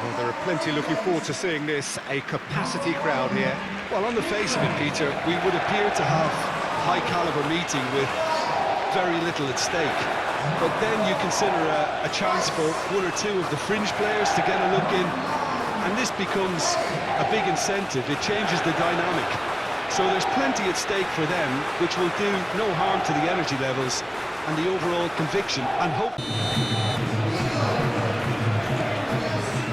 Well, there are plenty looking forward to seeing this, a capacity crowd here. Well, on the face of it, Peter, we would appear to have high-caliber meeting with very little at stake. But then you consider a chance for one or two of the fringe players to get a look in, and this becomes a big incentive. It changes the dynamic. So there's plenty at stake for them, which will do no harm to the energy levels and the overall conviction and hope.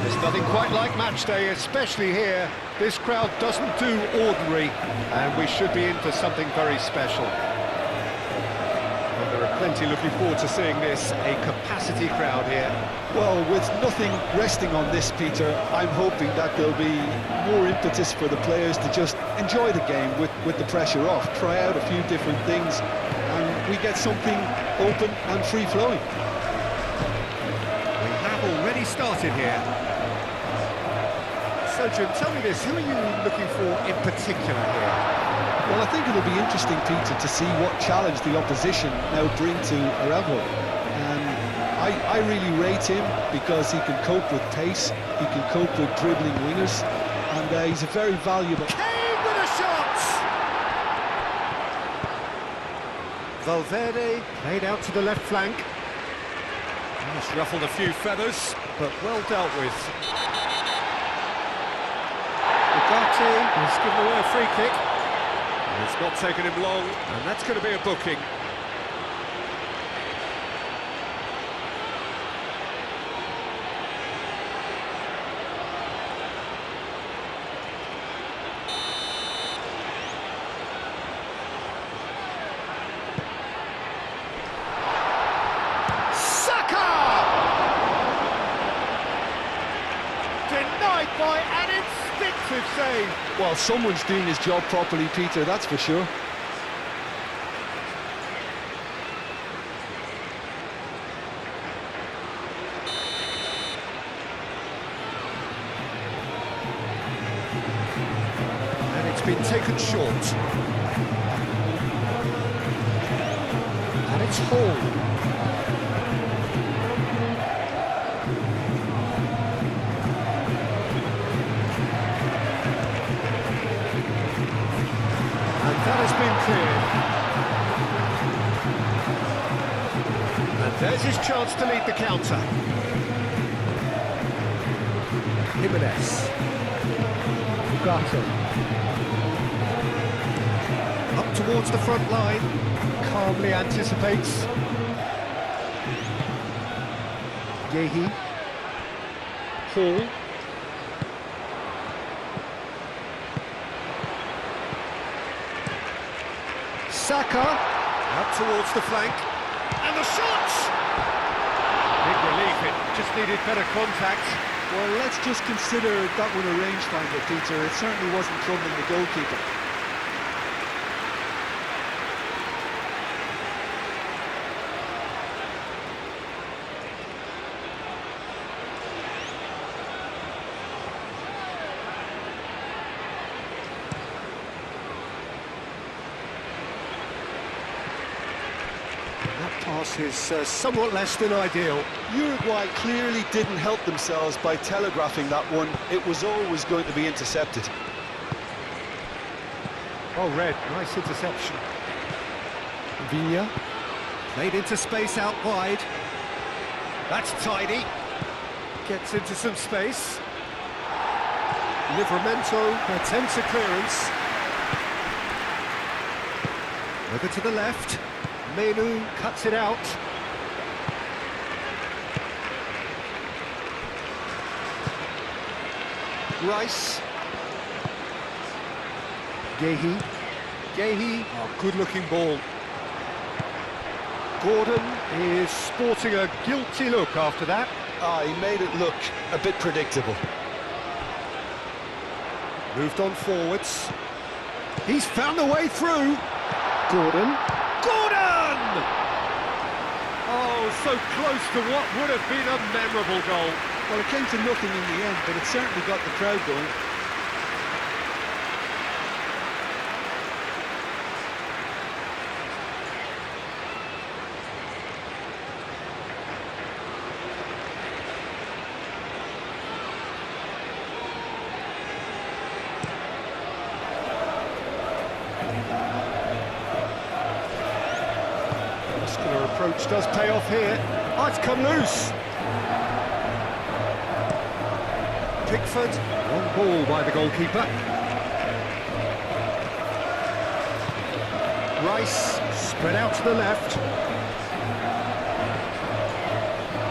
There's nothing quite like match day, especially here. This crowd doesn't do ordinary, and we should be in for something very special. Well, there are plenty looking forward to seeing this, a capacity crowd here. Well, with nothing resting on this, Peter, I'm hoping that there'll be more impetus for the players to just enjoy the game with the pressure off, try out a few different things, and we get something open and free-flowing. We have already started here. So, Jim, tell me this, who are you looking for in particular here? Well, I think it'll be interesting, Peter, to see what challenge the opposition now bring to Uruguay. I really rate him because he can cope with pace, he can cope with dribbling wingers, and he's a very valuable... Kane with a shot! Valverde played out to the left flank. Just ruffled a few feathers, but well dealt with. Ugarte has given away a free kick. It's not taken him long, and that's going to be a booking. Denied by an instinctive save. Well, someone's doing his job properly, Peter, that's for sure. And it's been taken short. And it's Hall. That has been cleared. And there's his chance to lead the counter. Jimenez. Ugarte. Up towards the front line. Calmly anticipates. Yehi. Hall. Saka, out towards the flank, and the shot! Big relief, it just needed better contact. Well, let's just consider that one a rangefinder, Peter. It certainly wasn't troubling the goalkeeper. That pass is somewhat less than ideal. Uruguay clearly didn't help themselves by telegraphing that one. It was always going to be intercepted. Oh, Red, nice interception. Villa, played into space out wide. That's tidy. Gets into some space. Livramento attempts a clearance. Over to the left. Menu cuts it out. Rice. Yehi. Oh, good-looking ball. Gordon is sporting a guilty look after that. He made it look a bit predictable. Moved on forwards. He's found a way through. Gordon. Oh, so close to what would have been a memorable goal. Well, it came to nothing in the end, but it certainly got the crowd going. approach does pay off here. Oh, it's come loose. Pickford, long ball by the goalkeeper. Rice, spread out to the left.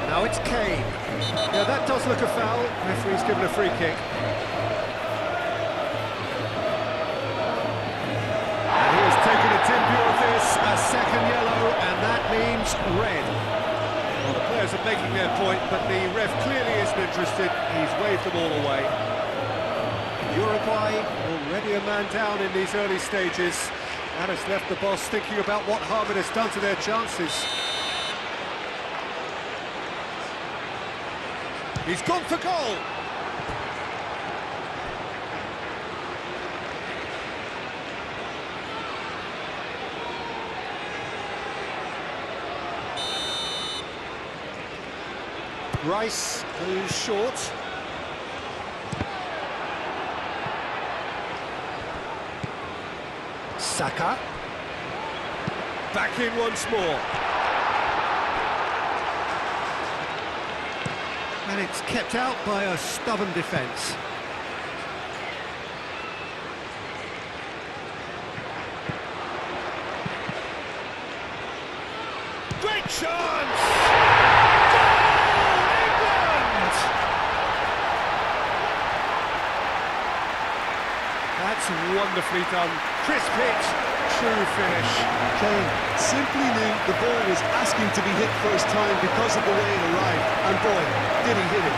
Now it's Kane. Yeah, that does look a foul. Referee's given a free kick. And he has taken a timber of this, a second yellow, and that means red. Well, the players are making their point, but the ref clearly isn't interested. He's waved them all away. Uruguay already a man down in these early stages. And has left the boss thinking about what harm it has done to their chances. He's gone for goal! Rice goes short. Saka. Back in once more. And it's kept out by a stubborn defence. Great chance! Goal, England! That's wonderfully done. Crisp hit, true finish. Kane simply knew the ball was asking to be hit first time because of the way it arrived, and boy, did he hit it.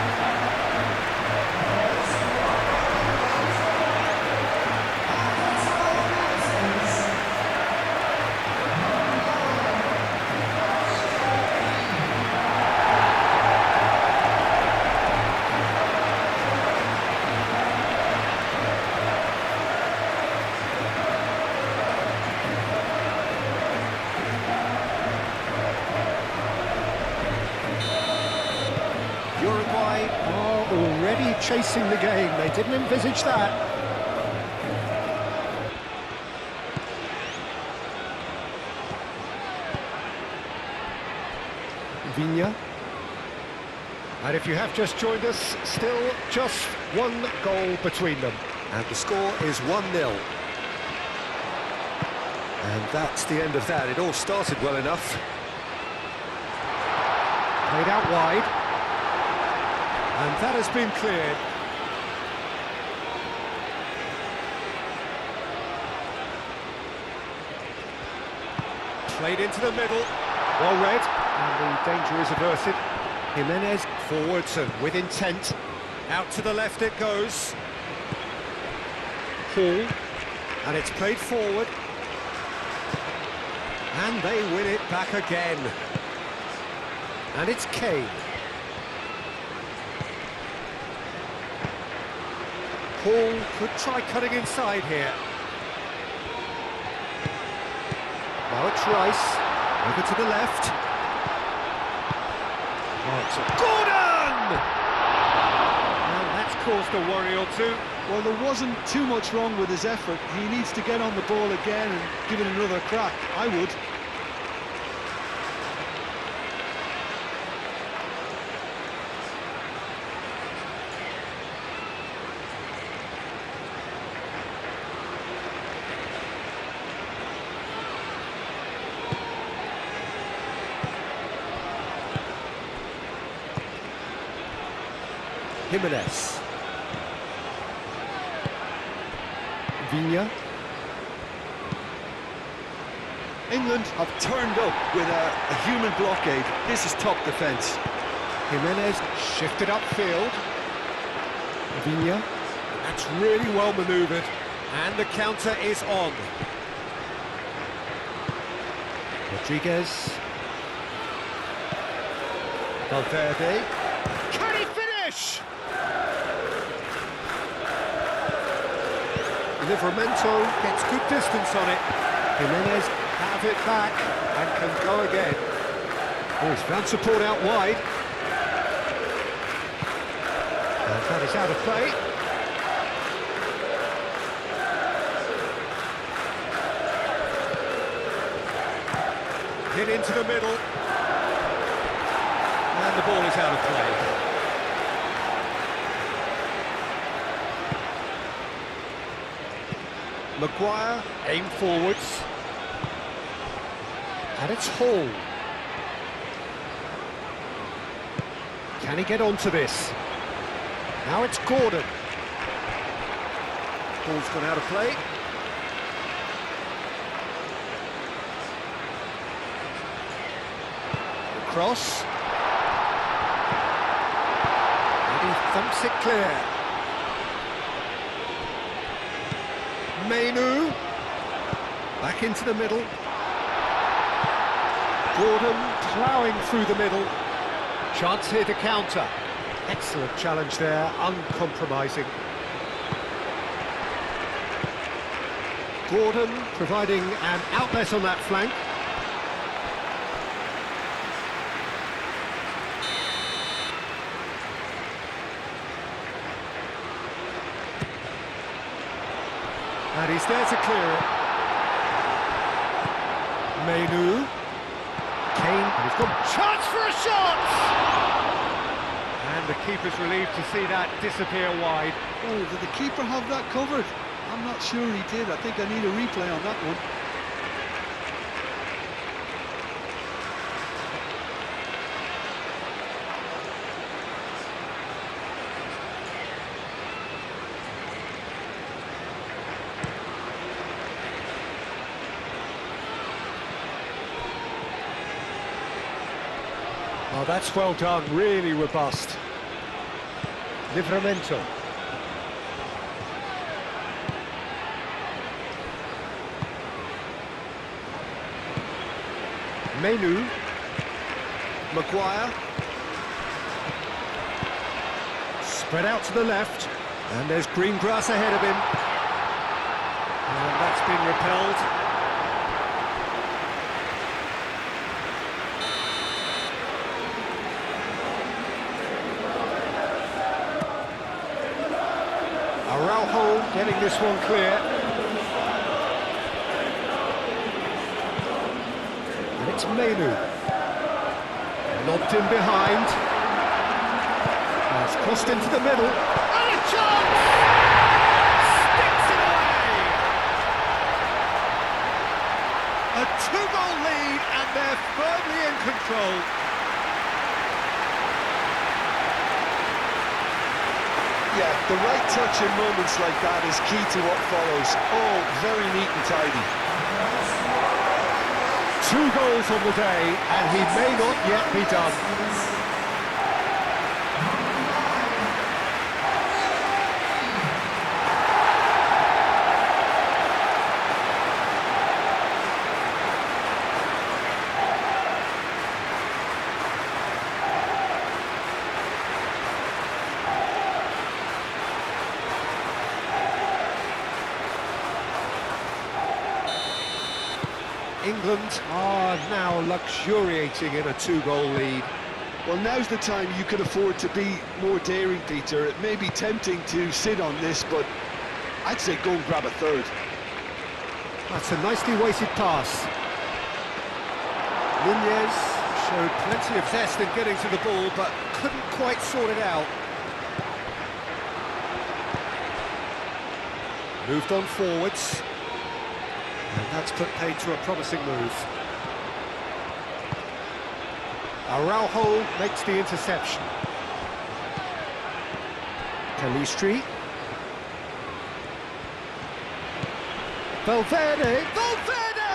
Uruguay are already chasing the game. They didn't envisage that. Viña. And if you have just joined us, still just one goal between them. And the score is 1-0. And that's the end of that. It all started well enough. Played out wide. And that has been cleared. Played into the middle. Well read. And the danger is averted. Jimenez forwards and with intent. Out to the left it goes. Hall. And it's played forward. And they win it back again. And it's Kane. Hall could try cutting inside here. Now it's Rice. Over to the left. Oh, it's a Gordon! And that's caused a worry or two. Well, there wasn't too much wrong with his effort. He needs to get on the ball again and give it another crack. I would. Jimenez. Viña. England have turned up with a human blockade. This is top defence. Jimenez shifted upfield. Viña. That's really well manoeuvred. And the counter is on. Rodriguez. Valverde. Can he finish? Livramento gets good distance on it. Jimenez have it back and can go again. Oh, he's found support out wide. And that is out of play. Hit into the middle. And the ball is out of play. Maguire, aim forwards. And it's Hall. Can he get onto this? Now it's Gordon. Ball's gone out of play. The cross. And he thumps it clear. Mainu. Back into the middle. Gordon ploughing through the middle. Chance here to counter. Excellent challenge there, uncompromising. Gordon providing an outlet on that flank. And he's there to clear it. Mainu. Kane, and he's got chance for a shot! And the keeper's relieved to see that disappear wide. Oh, did the keeper have that covered? I'm not sure he did. I think I need a replay on that one. Oh, that's well done, really robust. Livramento. Mainu. Maguire. Spread out to the left. And there's green grass ahead of him. And that's been repelled. Araujo getting this one clear. And it's Mainu. Lobbed in behind. It's crossed into the middle. And a chance! Sticks it away! A two-goal lead and they're firmly in control. Yeah, the right touch in moments like that is key to what follows. Oh, very neat and tidy. 2 goals on the day, and he may not yet be done. England are now luxuriating in a 2-goal lead. Well, now's the time you could afford to be more daring, Peter. It may be tempting to sit on this, but I'd say go and grab a third. That's a nicely weighted pass. Nunez showed plenty of zest in getting to the ball, but couldn't quite sort it out. Moved on forwards. And that's put paid to a promising move. Araujo makes the interception. Calistri. Valverde! Valverde!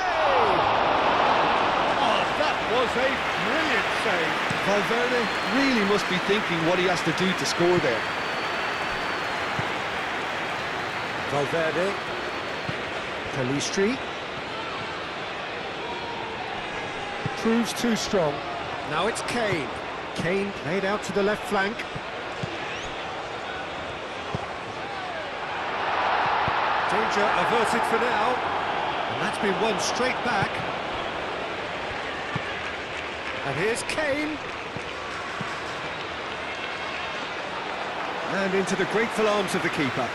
Oh, that was a brilliant save. Valverde really must be thinking what he has to do to score there. Valverde. Calistri. Proves too strong. Now it's Kane. Kane played out to the left flank. Danger averted for now. And that's been won straight back. And here's Kane. And into the grateful arms of the keeper.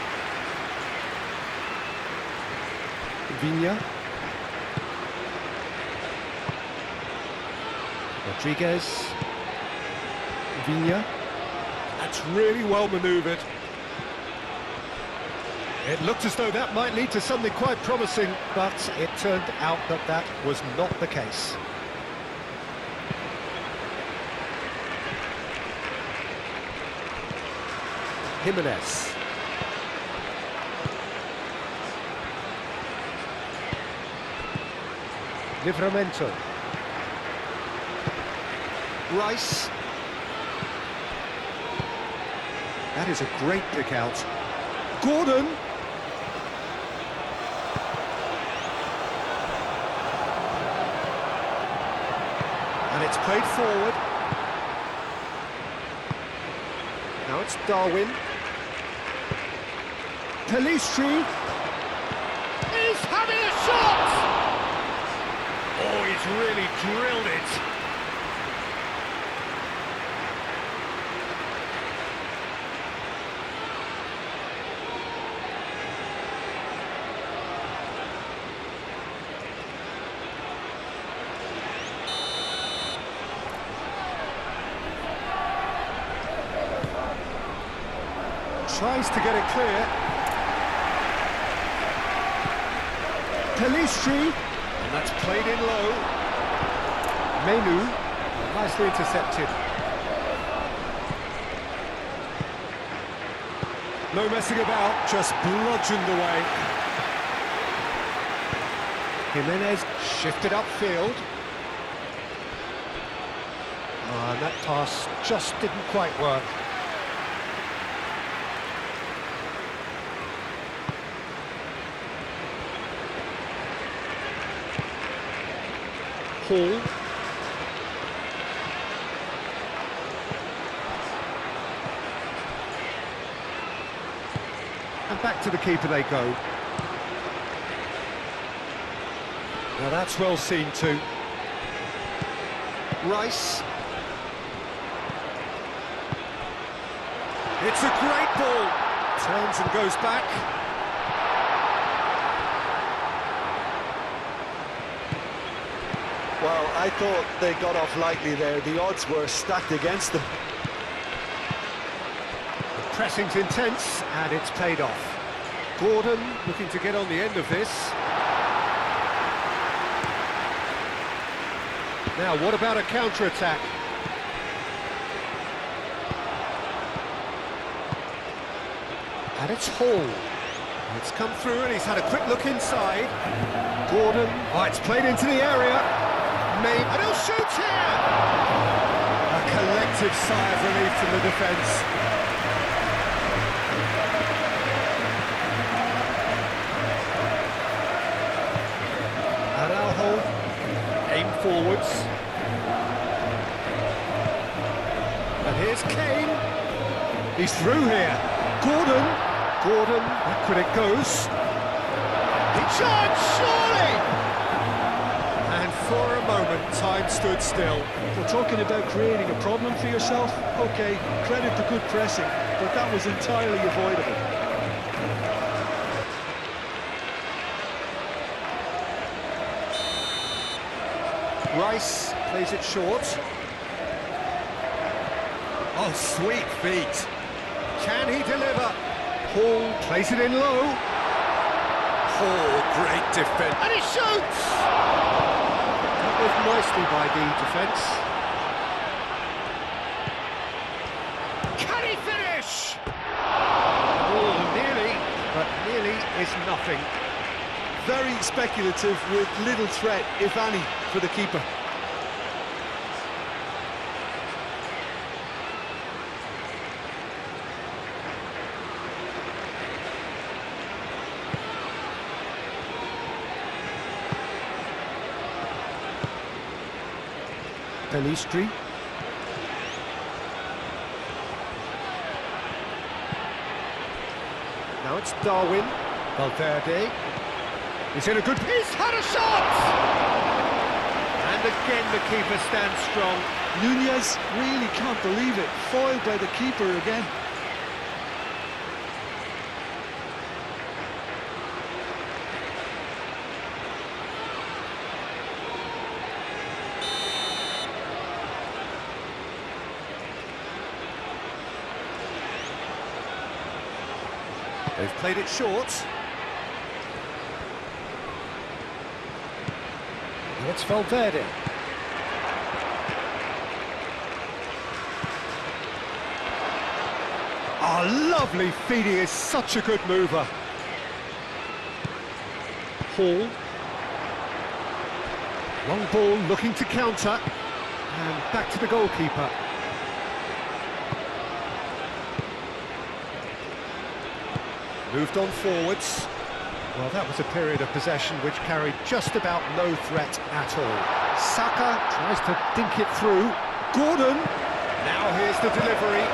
Viña. Rodriguez. Viña. That's really well manoeuvred. It looked as though that might lead to something quite promising, but it turned out that that was not the case. Jimenez. Livramento. Rice. That is a great pick out. Gordon. And it's played forward. Now it's Darwin. Pelistri. He's having a shot! Oh, he's really drilled it. Tries to get it clear. Pelistri, and that's played in low. Menu, nicely intercepted. No messing about, just bludgeoned away. Jimenez shifted upfield. And that pass just didn't quite work. Hall. And back to the keeper they go. Now that's well seen too. Rice. It's a great ball. Turns and goes back. Well, I thought they got off lightly there. The odds were stacked against them. The pressing's intense, and it's paid off. Gordon looking to get on the end of this. Now, what about a counter-attack? And it's Hall. It's come through, and he's had a quick look inside. Gordon, oh, it's played into the area. And he'll shoot here! A collective sigh of relief from the defence. Araujo, aim forwards. And here's Kane. He's through here. Gordon, back when it goes. He charged, surely! For a moment, time stood still. We're talking about creating a problem for yourself. OK, credit to good pressing, but that was entirely avoidable. Rice plays it short. Oh, sweet feet. Can he deliver? Hall plays it in low. Oh, great defence. And he shoots! Nicely by the defence. Can he finish? Oh, nearly, but nearly is nothing. Very speculative with little threat, if any, for the keeper. Pelistri. Now it's Darwin. Valverde. He's in a good... He's had a shot! And again the keeper stands strong. Nunez really can't believe it. Foiled by the keeper again. They've played it short. And it's Valverde. Oh, lovely feed. He is such a good mover. Hall. Long ball looking to counter. And back to the goalkeeper. Moved on forwards. Well, that was a period of possession which carried just about no threat at all. Saka tries to dink it through. Gordon. Now here's the delivery.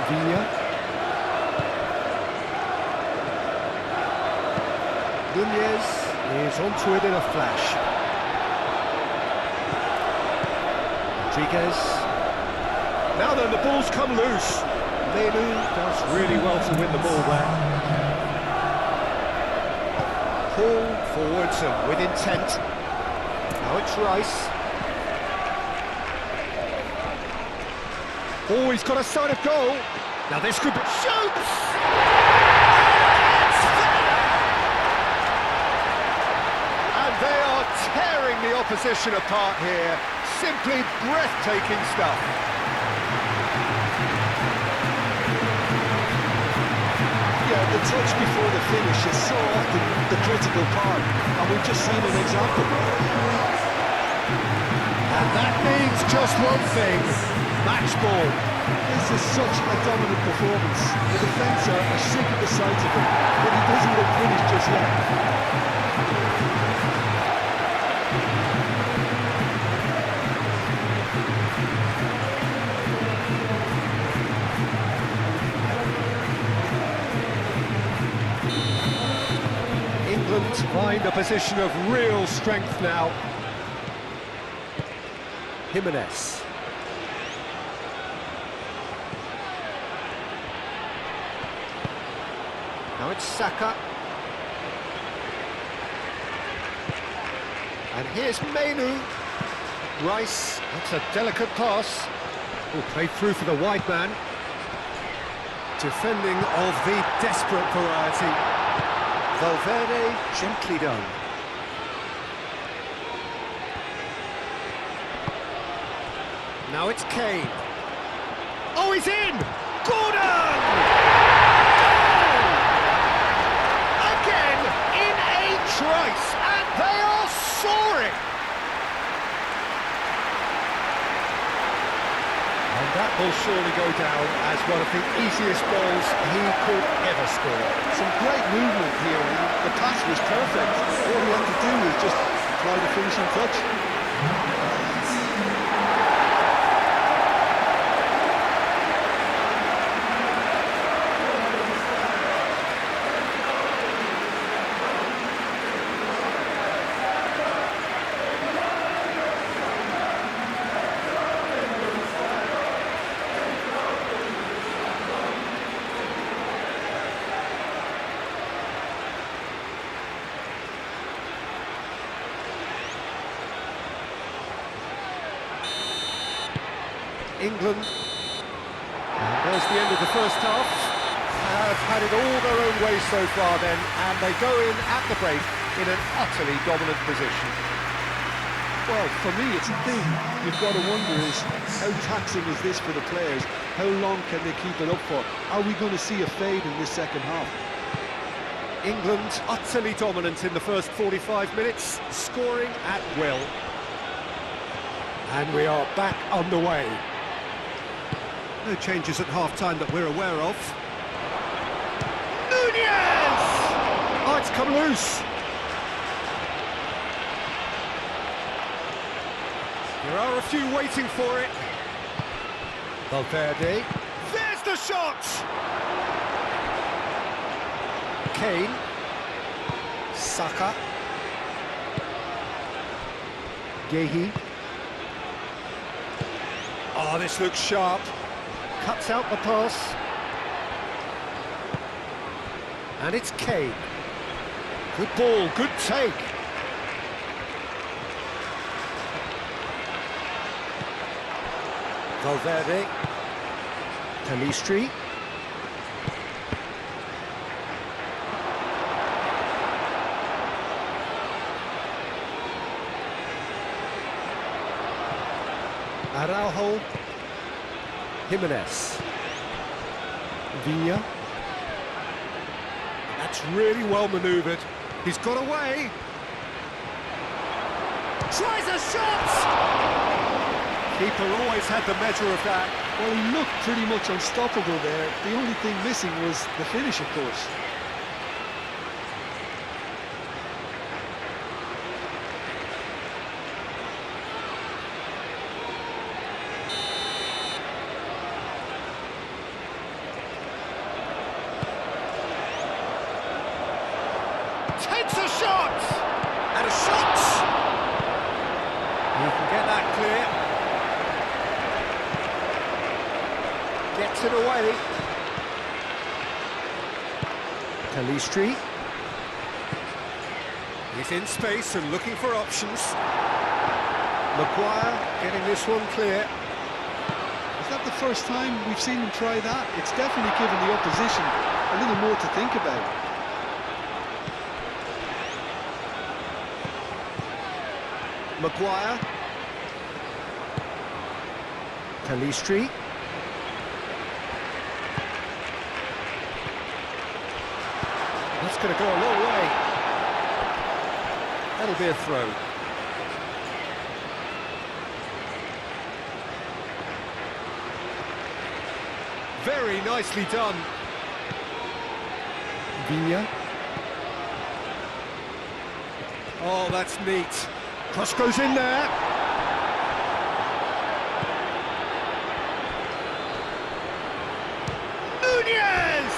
Villa. Nunez is onto it in a flash. Rodriguez. Now then, the ball's come loose. Menu does really well to win the ball there. Pulled forwards and with intent. Now it's Rice. Oh, he's got a sight of goal. Now this could be... Shoots! And they are tearing the opposition apart here. Simply breathtaking stuff. Yeah, the touch before the finish is so often the critical part, and we've just seen an example. And that means just one thing, match ball. This is such a dominant performance. The defence are sick of the sight of him, but he doesn't look finished just yet. England find a position of real strength now. Jimenez. Now it's Saka. And here's Menu. Rice, that's a delicate pass. Oh, played through for the wide man. Defending of the desperate variety. Valverde, gently done. Now it's Kane. Oh, he's in! Gordon! Goal! Again, in a trice, and they are soaring! And that will surely go down as one of the easiest goals he could ever score. Some great movement here. The pass was perfect. All he had to do was just apply the finishing touch. England, and there's the end of the first half, have had it all their own way so far then, and they go in at the break in an utterly dominant position. Well, for me, it's the thing you've got to wonder is, how taxing is this for the players? How long can they keep it up for? Are we going to see a fade in this second half? England utterly dominant in the first 45 minutes, scoring at will. And we are back underway. No changes at half-time that we're aware of. Nunez! Oh, it's come loose. There are a few waiting for it. Valverde. There's the shot! Kane. Saka. Gehi. Oh, this looks sharp. Cuts out the pass. And it's Kane. Good ball, good take. Valverde. Calistri. Araujo. Jimenez. Vina. That's really well manoeuvred. He's got away. Tries a shot! Keeper always had the measure of that. Well, he looked pretty much unstoppable there. The only thing missing was the finish, of course. Takes a shot! And a shot! You can get that clear. Gets it away. Calistri. He's in space and looking for options. Maguire getting this one clear. Is that the first time we've seen him try that? It's definitely given the opposition a little more to think about. Maguire. Calistri. That's going to go a long way. That'll be a throw. Very nicely done. Vina. Oh, that's neat. Cross goes in there. Nunez!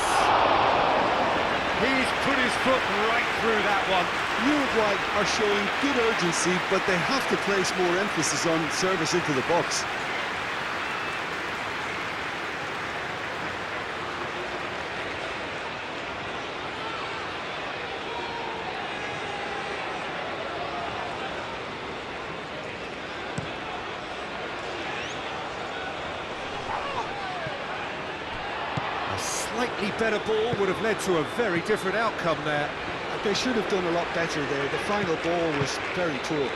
He's put his foot right through that one. Uruguay are showing good urgency, but they have to place more emphasis on service into the box. A slightly better ball would have led to a very different outcome there. They should have done a lot better there. The final ball was very poor.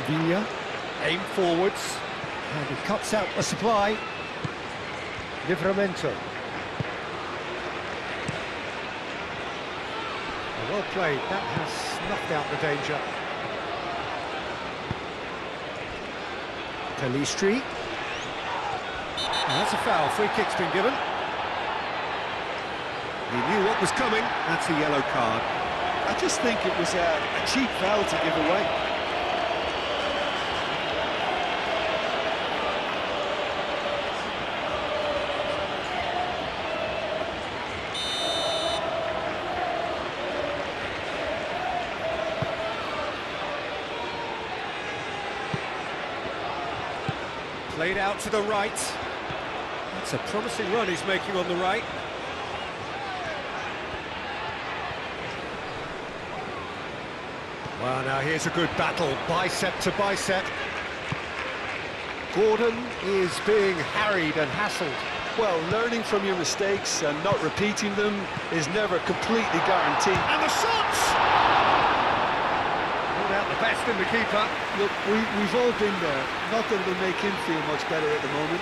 Vina, aim forwards, and he cuts out the supply. Livramento. Well played, that has snuffed out the danger. Calistri. That's a foul, free kick's been given. He knew what was coming, that's a yellow card. I just think it was a cheap foul to give away. Played out to the right. That's a promising run he's making on the right. Well, now here's a good battle, bicep to bicep. Gordon is being harried and hassled. Well, learning from your mistakes and not repeating them is never completely guaranteed. And the shot! Not out the best in the keeper. Look, we've all been there. Not that it'll make him feel much better at the moment.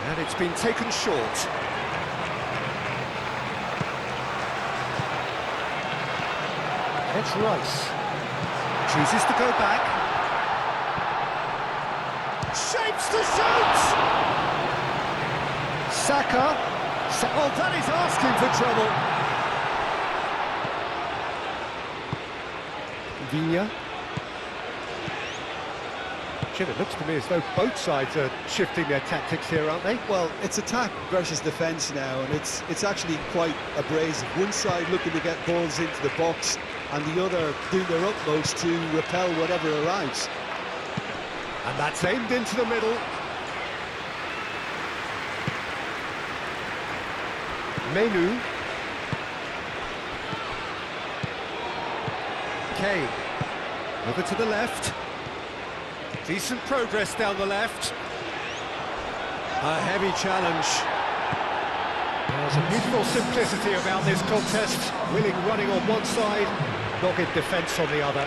And it's been taken short. It's Rice. Chooses to go back. Shapes to shoot! Saka. Oh, that is asking for trouble. Vina. Jim, it looks to me as though both sides are shifting their tactics here, aren't they? Well, it's attack versus defence now, and it's actually quite abrasive. One side looking to get balls into the box, and the other doing their utmost to repel whatever arrives. And that's aimed into the middle. Menu. Kane. Over to the left. Decent progress down the left. A heavy challenge. There's a beautiful simplicity about this contest. Willing running on one side, dogged defence on the other.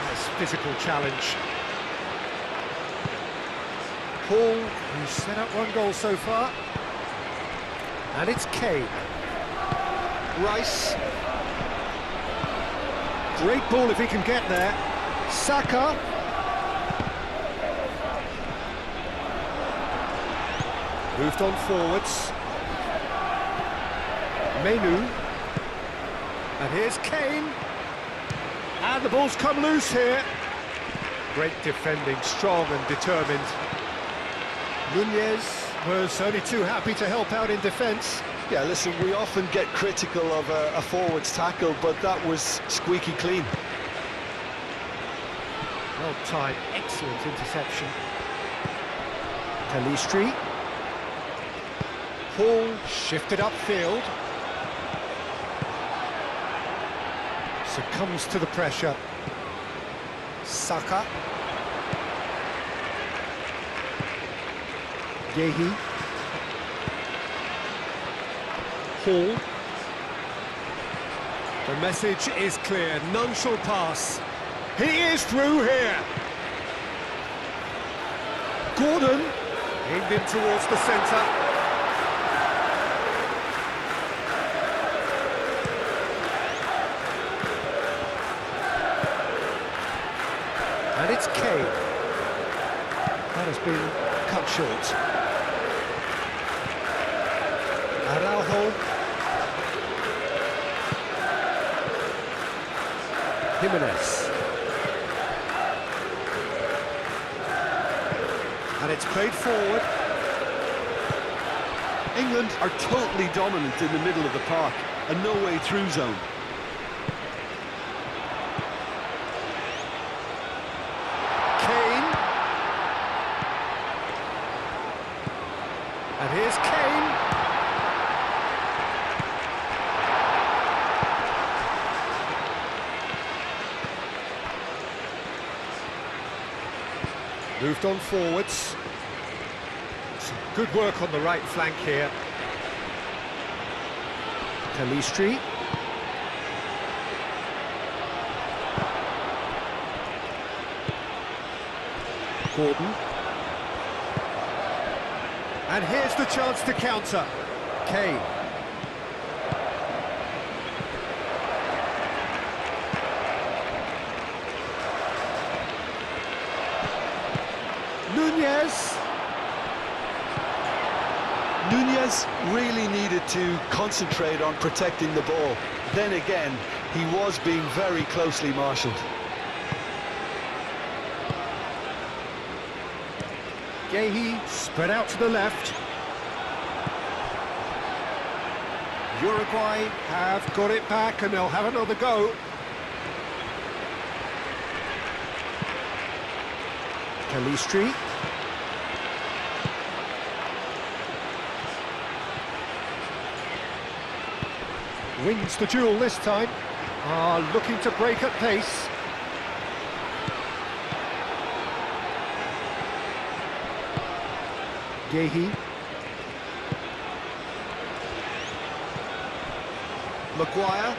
Nice physical challenge. Paul, who's set up one goal so far. And it's Kane. Rice. Great ball if he can get there. Saka. Moved on forwards. Menu. And here's Kane. And the ball's come loose here. Great defending, strong and determined. Nunez was only too happy to help out in defence. Yeah, listen, we often get critical of a forward's tackle, but that was squeaky clean. Well timed, excellent interception. Kalistri. Paul shifted upfield. Succumbs to the pressure. Saka. Yehi. Hall. The message is clear, none shall pass. He is through here. Gordon aimed in towards the centre. And it's Kane. That has been cut short. Araujo. Jimenez. And it's played forward. England are totally dominant in the middle of the park, a no-way through zone. Kane. And here's Kane. Moved on forwards. Some good work on the right flank here. Kalistri. Gordon. And here's the chance to counter. Kane. Nunez. Nunez really needed to concentrate on protecting the ball. Then again, he was being very closely marshalled. Yehi spread out to the left. Uruguay have got it back and they'll have another go. Kalistri. Wins the duel this time. Looking to break at pace. Yehi. Maguire.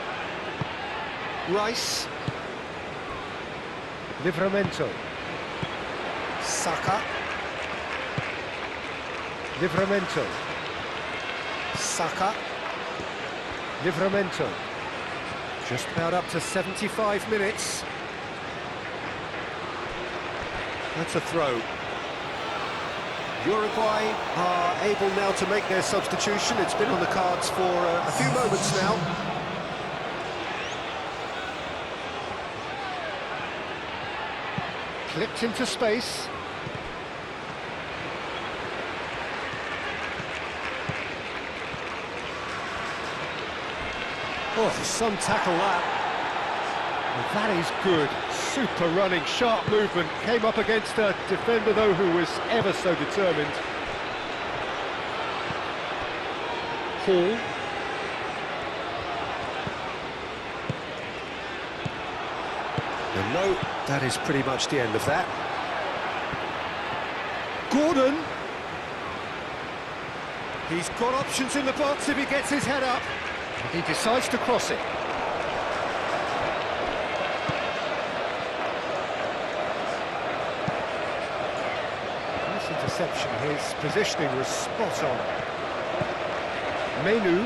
Rice. Livramento. Saka. Livramento. Saka. Livramento. Just about up to 75 minutes. That's a throw. Uruguay are able now to make their substitution. It's been on the cards for a few moments now. Clipped into space. Oh, some tackle that. Well, that is good. Super running, sharp movement. Came up against a defender, though, who was ever so determined. Hall. And no, that is pretty much the end of that. Gordon. He's got options in the box if he gets his head up. He decides to cross it. Nice interception. His positioning was spot on. Menu.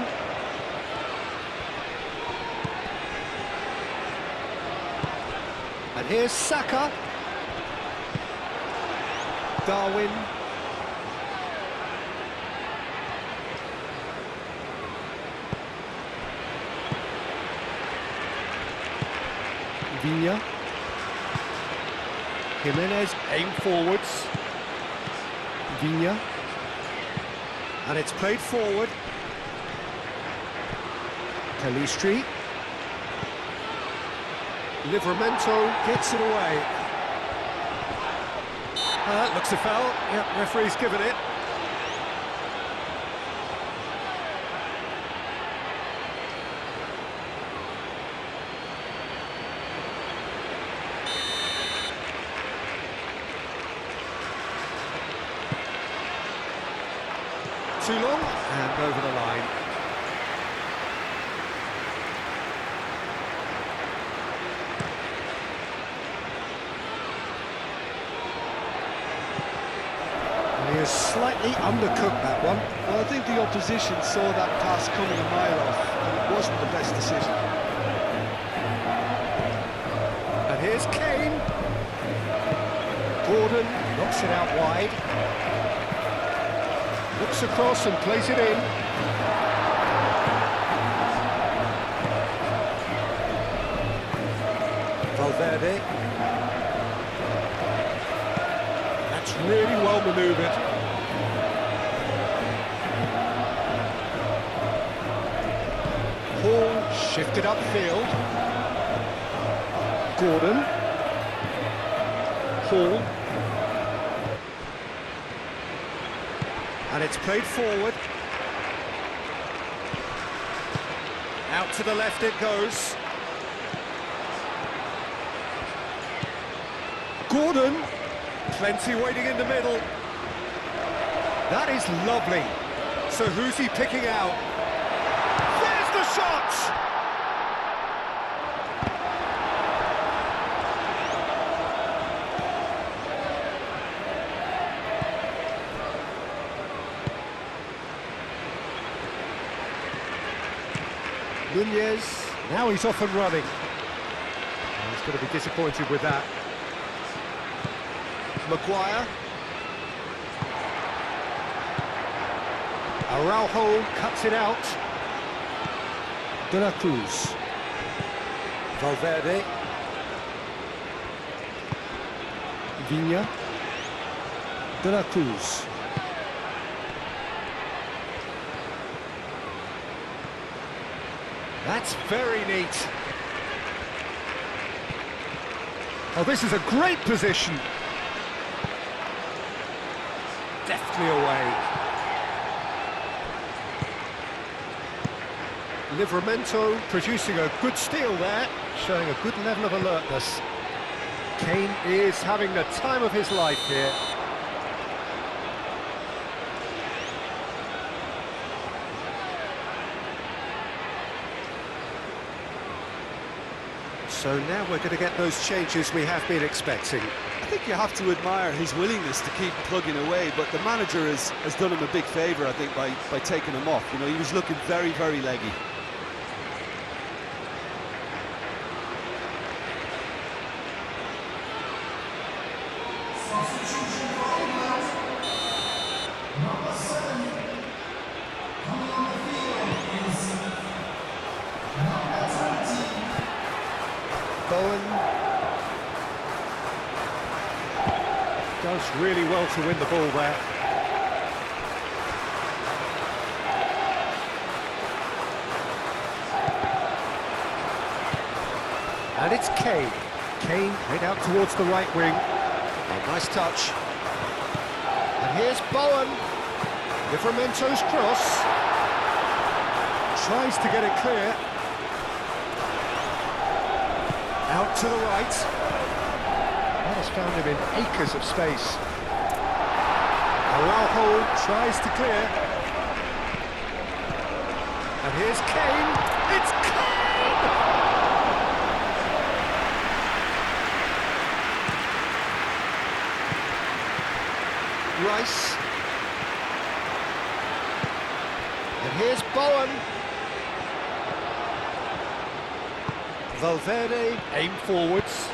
And here's Saka. Darwin. Villa. Jimenez aim forwards. Villa. And it's played forward. Calistri. Livramento gets it away. Looks a foul. Yep, referee's given it. Too long, and over the line. He has slightly undercooked that one. Well, I think the opposition saw that pass coming a mile off, and it wasn't the best decision. And here's Kane. Gordon knocks it out wide. Looks across and plays it in. Valverde. That's really well manoeuvred. Hall shifted upfield. Gordon. Hall. And it's played forward. Out to the left it goes. Gordon. Plenty waiting in the middle. That is lovely. So who's he picking out? There's the shot! Nunez, now he's off and running. He's going to be disappointed with that. Maguire. Araujo cuts it out. De la Cruz. Valverde. Villa. De la Cruz. That's very neat. Oh, this is a great position. Deftly away. Livramento producing a good steal there, showing a good level of alertness. Kane is having the time of his life here. So now we're going to get those changes we have been expecting. I think you have to admire his willingness to keep plugging away, but the manager has done him a big favour, I think, by taking him off. You know, he was looking very, very leggy. Bowen does really well to win the ball there. And it's Kane. Kane head out towards the right wing. Oh, nice touch. And here's Bowen. Livramento's cross. Tries to get it clear. Out to the right. That has found him in acres of space. Araujo tries to clear. And here's Kane. It's Kane! Rice. And here's Bowen. Valverde, aim forwards.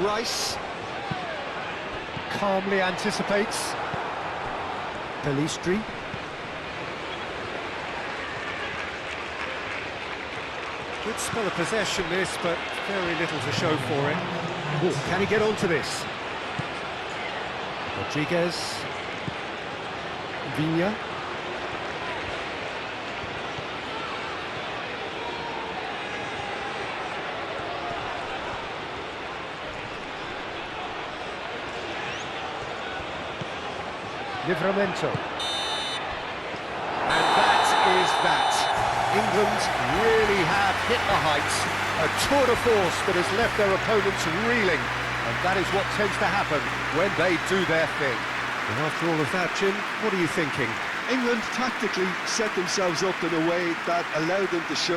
Rice calmly anticipates. Pelistri. Good spell of possession this, but very little to show for it. Oh, can he get onto this? Rodriguez. Vigna. Livramento. And that is that. England really have hit the heights. A tour de force that has left their opponents reeling. And that is what tends to happen when they do their thing. And after all of that, Jim, what are you thinking? England tactically set themselves up in a way that allowed them to show